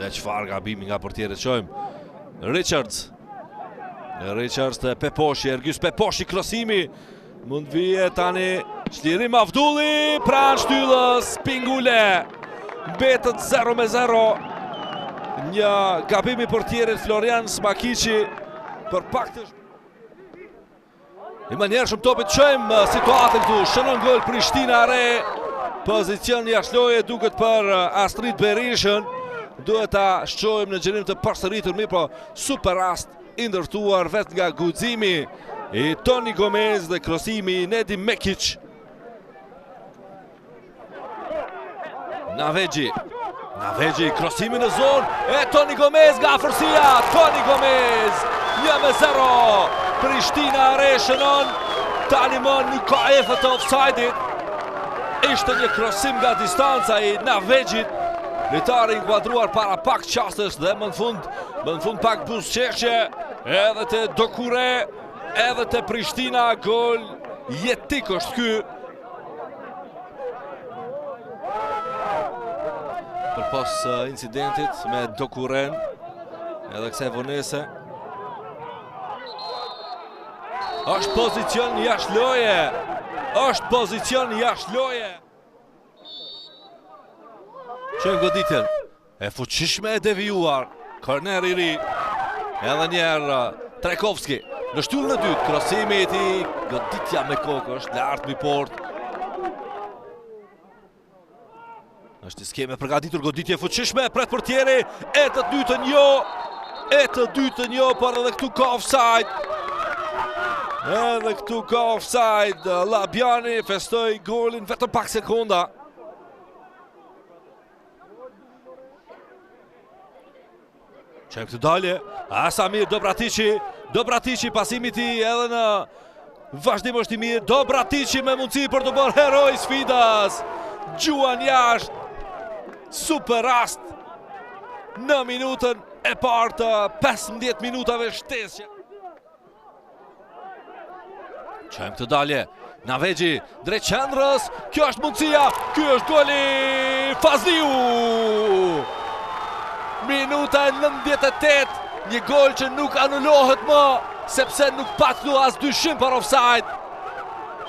Dhe çfarë gabimi nga portieri shojmë. Richards të Peposhi, Ergjys Peposhi, krosimi. Mund vije tani çlirim Avdulli, pranë shtyllës, Pingule. Mbetët 0-0. Një gabim i portierit Florian Smakiqi për pak të i manjerë shumë topit qëjmë situatën këtu, shënon gol Prishtina Re, pozicion jashtëloje duket për Astrid Berishën, duhet ta shqojmë në gjenim të përsëritur mirë, po super rast indërtuar vet nga guximi i Toni Gomez dhe krosimi i Nedi Mekic. Navegji, krosimi në zonë, e Toni Gomez nga afërsia, Toni Gomez, 1-0, Prishtina Re shënon, tani më nuk ka efët të offside-it, ishte një krosim nga distanca i Navegjit, lojtari inkuadruar para pak qastës dhe më në fund pak buzëqeshje, edhe të Dokure, edhe të Prishtina, gol jetik është ky. Për pas incidentit me Dokuren, edhe kësaj vonese. Është pozicion jashtëloje. Qëmë goditjen, e fuqishme e devijuar, korner i ri, edhe njerë Trekovski, në shtyllën e dytë, krosimi i tij, goditja me kokë, është lartë mbi portë. Është skeme përgatitur, goditje fuqishme, pret portieri, e të dytën jo, por edhe këtu ka offside. Labjani festoi golin vetëm pak sekonda. Qemë këtë dalje, Asamir Dobratici pasimi ti edhe në vazhdim është i mirë, Dobratici me mundësi për të bërë heroj sfidas, gjuan jashtë, super rast në minutën e parë të 15 minutave shtesje. Qemë këtë dalje, Navegji, drejt qendrës, kjo është mundësia, kjo është goli Fazliu! Minuta e 98, një gol që nuk anullohet më, sepse nuk patlu as dyshim për offside.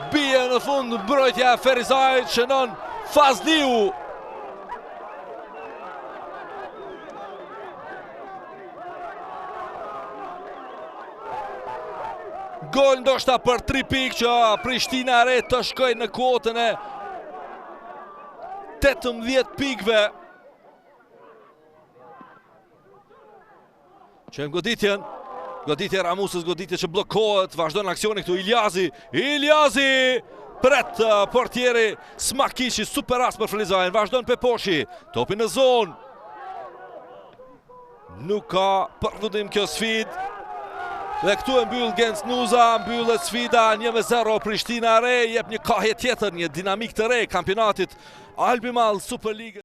Bie në fund mbrojtja Ferizaj, shënon Fazliu. Gol ndoshta për 3 pikë që Prishtina Re të shkojnë në kuotën e 18 pikëve. Qemë goditje Ramusës, goditje që blokohet, vazhdojnë aksioni këtu, Iljazi, pret portieri Smakiqi, super rast për Ferizajn, vazhdojnë Peposhi, topi në zonë. Nuk ka përfundim kjo sfid, dhe këtu e mbyll Genc Nuza, mbyllet sfida 1-0, Prishtina Re, jep një kahje tjetër, një dinamik të re kampionatit Albi Mall Super League.